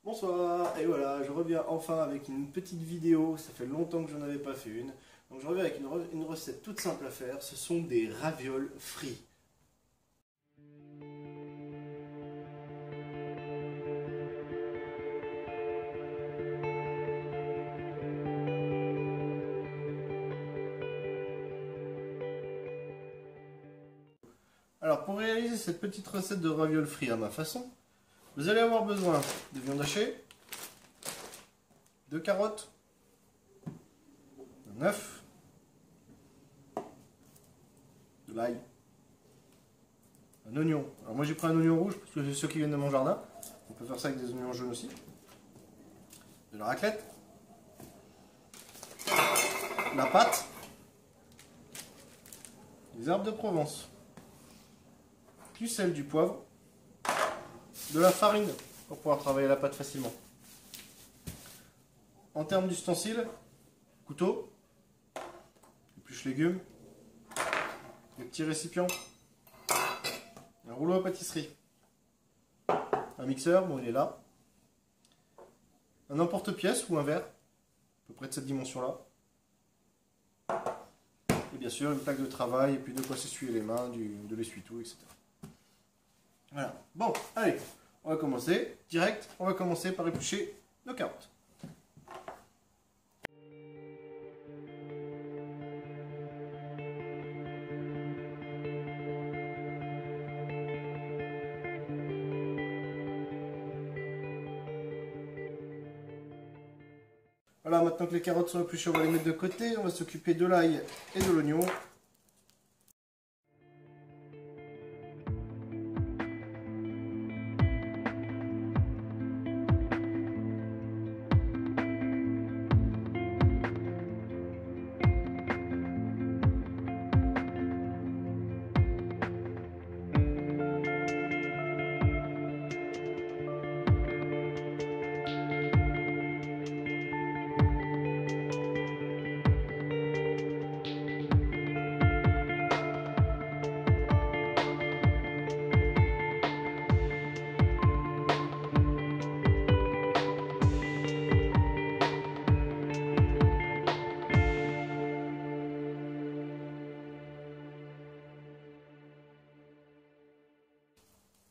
Bonsoir, et voilà, je reviens enfin avec une petite vidéo, ça fait longtemps que je n'en avais pas fait une. Donc je reviens avec une recette toute simple à faire, ce sont des ravioles frits. Alors pour réaliser cette petite recette de ravioles frits à ma façon, vous allez avoir besoin de viande hachée, de carottes, d'un œuf, de l'ail, un oignon. Alors moi j'ai pris un oignon rouge parce que c'est ceux qui viennent de mon jardin. On peut faire ça avec des oignons jaunes aussi. De la raclette, la pâte, des herbes de Provence, du sel, du poivre, de la farine pour pouvoir travailler la pâte facilement. En termes d'ustensiles, couteau, épluche légumes, des petits récipients, un rouleau à pâtisserie, un mixeur, bon il est là, un emporte-pièce ou un verre, à peu près de cette dimension-là, et bien sûr une plaque de travail et puis de quoi s'essuyer les mains, de l'essuie-tout, etc. Voilà, bon, allez, on va commencer, direct, on va commencer par éplucher nos carottes. Voilà, maintenant que les carottes sont épluchées, on va les mettre de côté. On va s'occuper de l'ail et de l'oignon.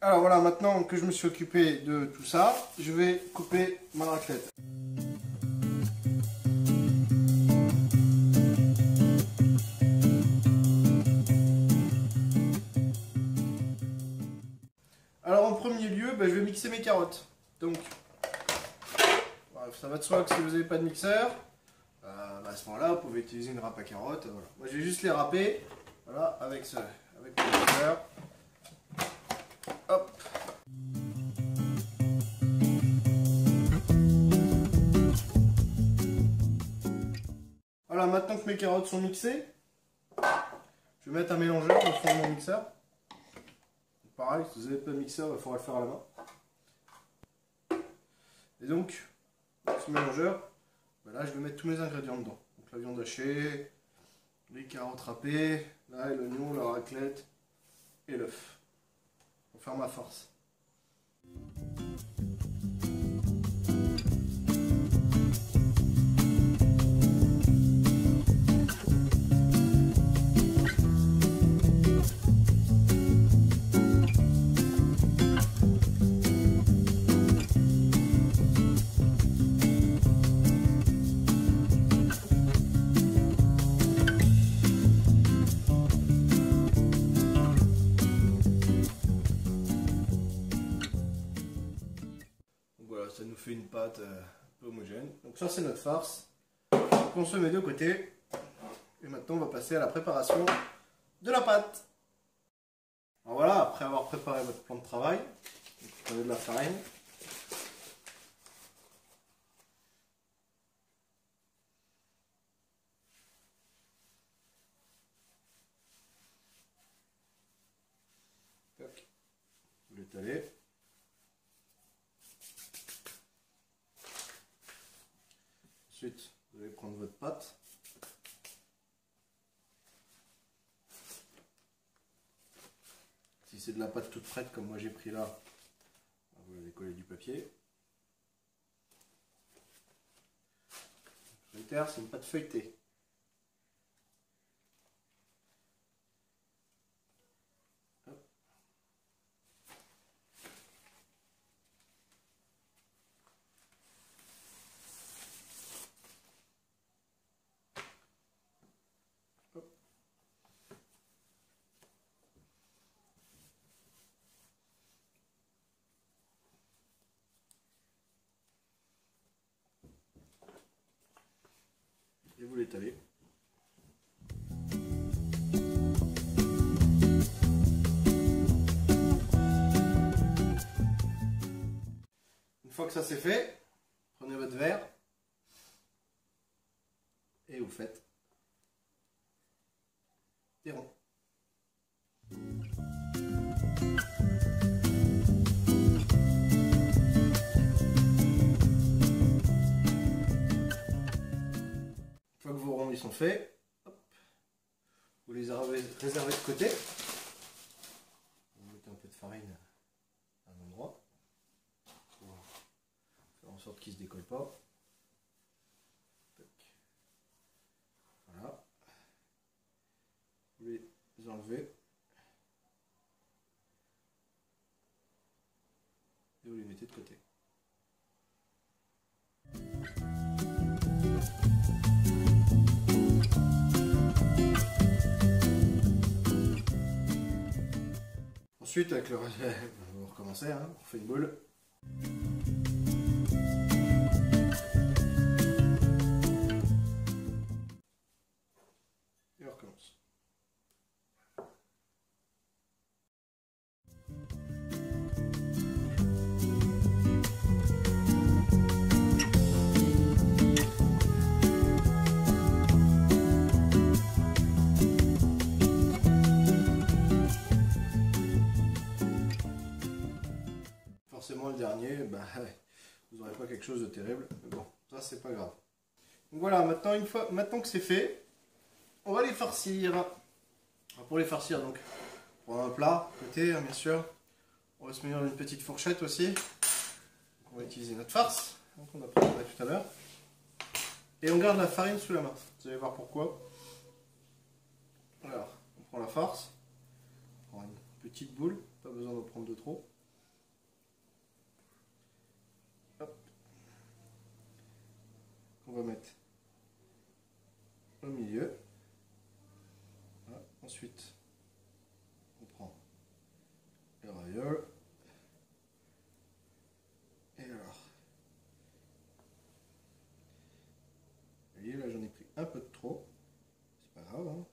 Alors voilà, maintenant que je me suis occupé de tout ça, je vais couper ma raclette. Alors en premier lieu, je vais mixer mes carottes. Donc, voilà, ça va de soi que si vous n'avez pas de mixeur, à ce moment-là, vous pouvez utiliser une râpe à carottes. Voilà. Moi je vais juste les râper, voilà, avec le mixeur. Hop. Voilà, maintenant que mes carottes sont mixées, je vais mettre un mélangeur au fond de mon mixeur. Pareil, si vous n'avez pas de mixeur, il faudra le faire à la main. Et donc, dans ce mélangeur, là je vais mettre tous mes ingrédients dedans. Donc la viande hachée, les carottes râpées, l'ail, l'oignon, la raclette et l'œuf. Pour faire ma farce. Voilà, ça nous fait une pâte un peu homogène. Donc ça c'est notre farce. Donc on se met de côté. Et maintenant on va passer à la préparation de la pâte. Alors voilà, après avoir préparé votre plan de travail, vous prenez de la farine. Tac. Vous l'étalez. Ensuite, vous allez prendre votre pâte. Si c'est de la pâte toute prête comme moi j'ai pris là, vous allez coller du papier. clair, c'est une pâte feuilletée. Et vous l'étalez. Une fois que ça c'est fait, prenez votre verre et vous faites des ronds. Une fois que vos ronds ils sont faits, hop, vous les réservez de côté. Vous mettez un peu de farine à un endroit pour faire en sorte qu'ils ne se décollent pas. Voilà. Vous les enlevez et vous les mettez de côté. Ensuite, avec le vous recommencez, hein, on fait une boule. Et on recommence. Forcément le dernier, bah, vous n'aurez pas quelque chose de terrible, mais bon, ça c'est pas grave. Donc voilà, maintenant que c'est fait, on va les farcir. Alors, pour les farcir, donc, on prend un plat à côté, hein, bien sûr. On va se munir d'une petite fourchette aussi. Donc, on va utiliser notre farce, hein, qu'on a préparé tout à l'heure. Et on garde la farine sous la main. Vous allez voir pourquoi. Alors, on prend la farce, on prend une petite boule, pas besoin d'en prendre de trop. On va mettre au milieu. Voilà. Ensuite, on prend le ravioles. Et alors, vous voyez, là j'en ai pris un peu de trop. C'est pas grave, hein.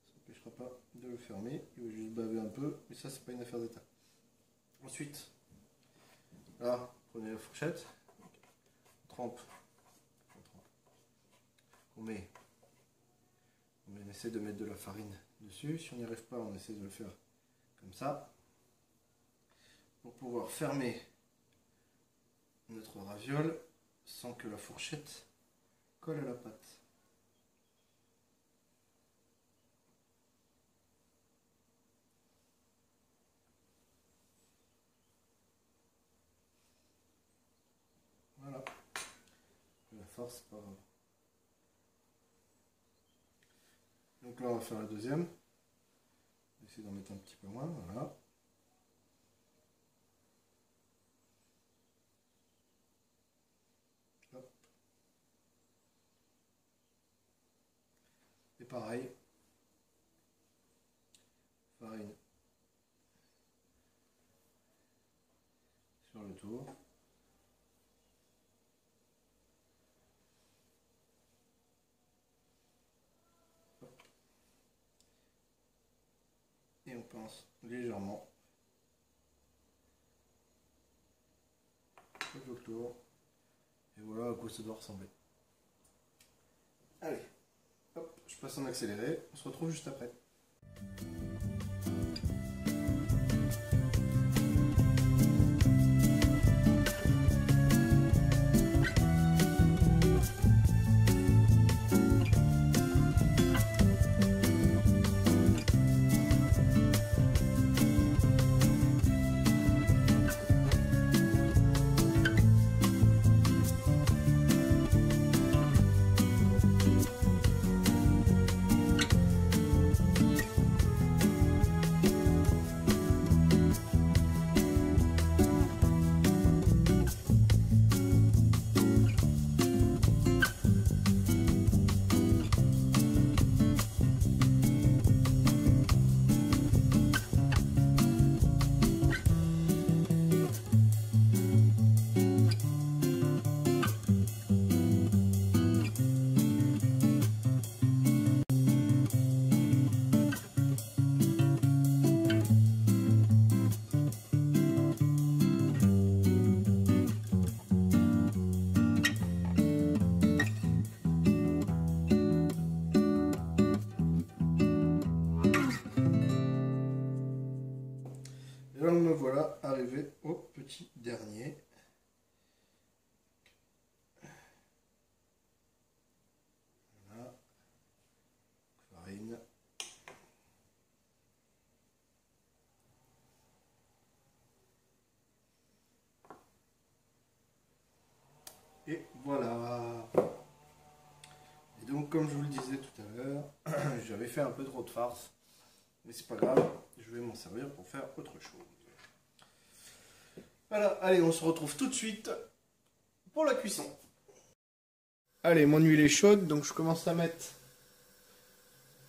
Ça n'empêchera pas de le fermer. Il va juste baver un peu, mais ça c'est pas une affaire d'état. Ensuite, là, prenez la fourchette, on trempe. On essaie de mettre de la farine dessus. Si on n'y arrive pas, on essaie de le faire comme ça pour pouvoir fermer notre raviole sans que la fourchette colle à la pâte. Voilà. La force, pas grave. Donc là on va faire la deuxième. On va essayer d'en mettre un petit peu moins, voilà. Hop. Et pareil, farine sur le tour. Et on pince légèrement tout autour. Et voilà à quoi ça doit ressembler. Allez, hop, je passe en accéléré. On se retrouve juste après. arriver au petit dernier. Voilà. Farine. Et voilà. Et donc, comme je vous le disais tout à l'heure, j'avais fait un peu trop de farce. Mais c'est pas grave, je vais m'en servir pour faire autre chose. Voilà, allez, on se retrouve tout de suite pour la cuisson. Allez, mon huile est chaude, donc je commence à mettre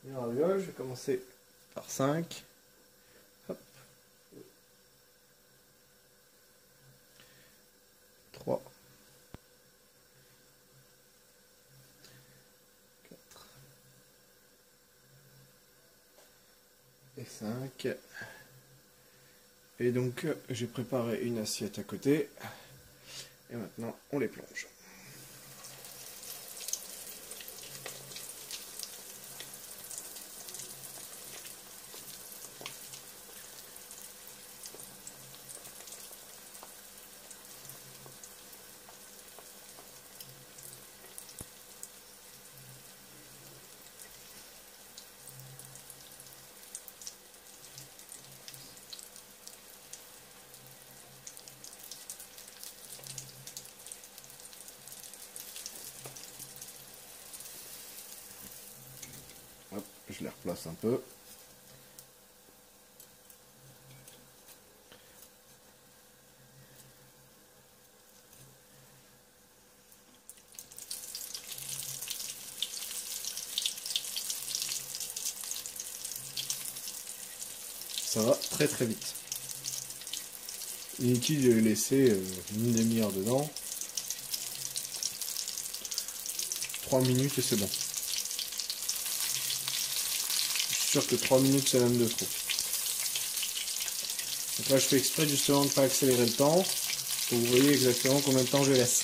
les ravioles. Je vais commencer par 5. Hop. 3. 4. Et 5. Et donc, j'ai préparé une assiette à côté. Et maintenant, on les plonge. Hop, je les replace un peu. Ça va très très vite. Inutile de les laisser une demi-heure dedans. 3 minutes et c'est bon. Je suis sûr que 3 minutes c'est même de trop. Donc là je fais exprès justement de ne pas accélérer le temps. Pour que vous voyez exactement combien de temps je laisse.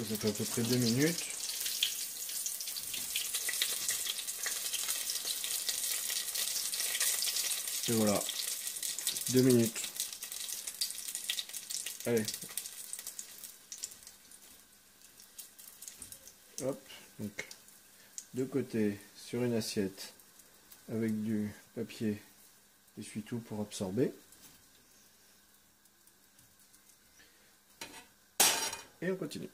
Ça fait à peu près 2 minutes. Et voilà. 2 minutes. Allez. Hop. Donc, de côté sur une assiette avec du papier essuie-tout pour absorber. Et on continue.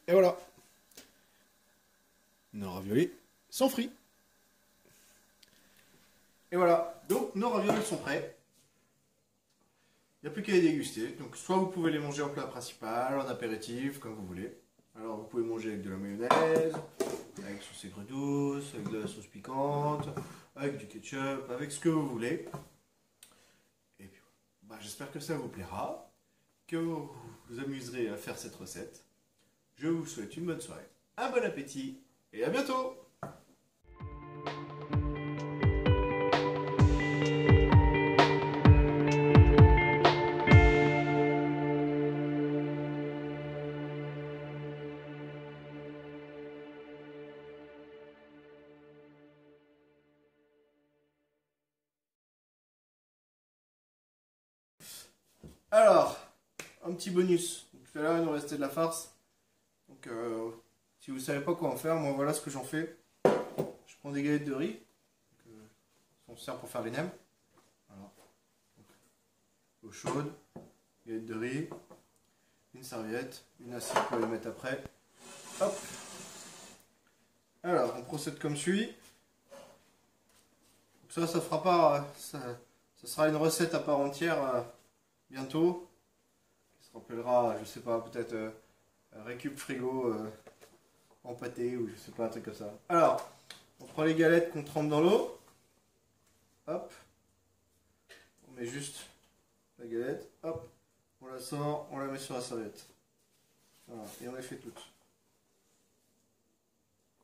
Et voilà, nos raviolis sont frits. Et voilà, donc nos raviolis sont prêts. Il n'y a plus qu'à les déguster. Donc soit vous pouvez les manger en plat principal, en apéritif, comme vous voulez. Alors vous pouvez manger avec de la mayonnaise, avec sauce aigre douce, avec de la sauce piquante, avec du ketchup, avec ce que vous voulez. Et puis voilà. J'espère que ça vous plaira, que vous vous amuserez à faire cette recette. Je vous souhaite une bonne soirée, un bon appétit et à bientôt! Alors, un petit bonus. Tout à l'heure, il nous restait de la farce. Donc, si vous ne savez pas quoi en faire, moi voilà ce que j'en fais. Je prends des galettes de riz. On se sert pour faire les nems. Voilà. Donc, eau chaude, galettes de riz, une serviette, une assiette pour les mettre après. Hop. Alors, on procède comme suit. Ça fera pas. Ça sera une recette à part entière bientôt. Qui se rappellera, je sais pas, peut-être récup frigo en pâté ou je sais pas, un truc comme ça. Alors, on prend les galettes qu'on trempe dans l'eau. Hop. On met juste la galette. Hop. On la sort, on la met sur la serviette. Voilà, et on les fait toutes.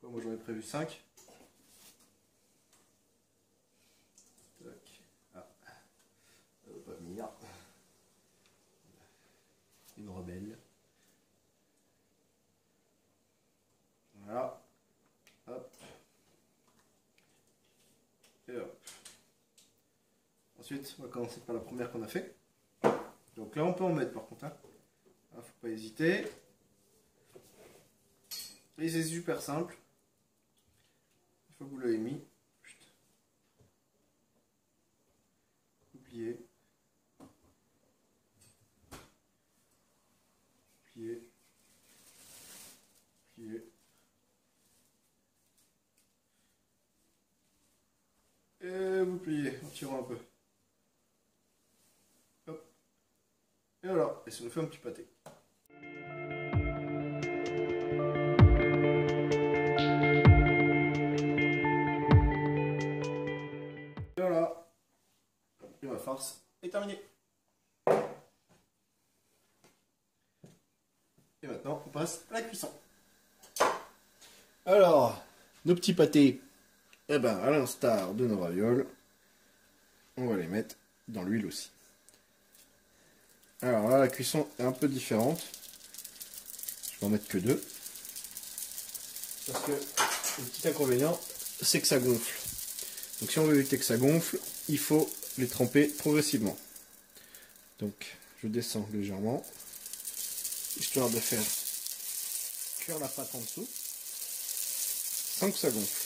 Quoi, moi j'en ai prévu 5. Ah, ça va pas venir. Une rebelle. Voilà. Hop. Et hop. Ensuite, on va commencer par la première qu'on a fait. Donc là, on peut en mettre par contre. Hein. Faut pas hésiter. Et c'est super simple. Une fois que vous l'avez mis, vous pliez. Pliez. Pliez. Et vous pliez en tirant un peu. Hop. Et voilà, et ça nous fait un petit pâté. Et voilà. Et ma farce est terminée. Et maintenant, on passe à la cuisson. Alors, nos petits pâtés, eh ben, à l'instar de nos ravioles, on va les mettre dans l'huile aussi. Alors là, la cuisson est un peu différente. Je vais en mettre que 2. Parce que le petit inconvénient, c'est que ça gonfle. Donc si on veut éviter que ça gonfle, il faut les tremper progressivement. Donc je descends légèrement, histoire de faire cuire la pâte en dessous, sans que ça gonfle.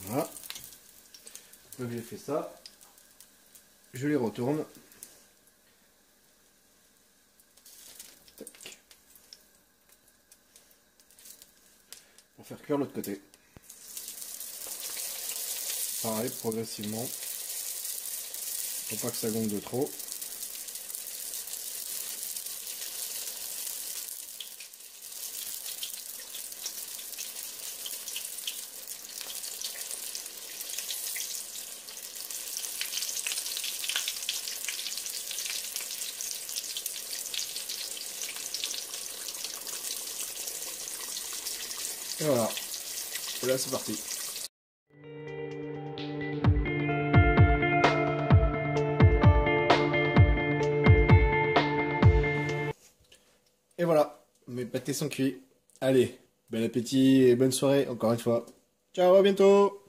Voilà. Donc j'ai fait ça. Je les retourne. Tac. Pour faire cuire l'autre côté. Pareil, progressivement. Faut pas que ça gonfle de trop. Et voilà. Et là c'est parti. Et voilà, mes pâtés sont cuits. Allez, bon appétit et bonne soirée encore une fois. Ciao, à bientôt!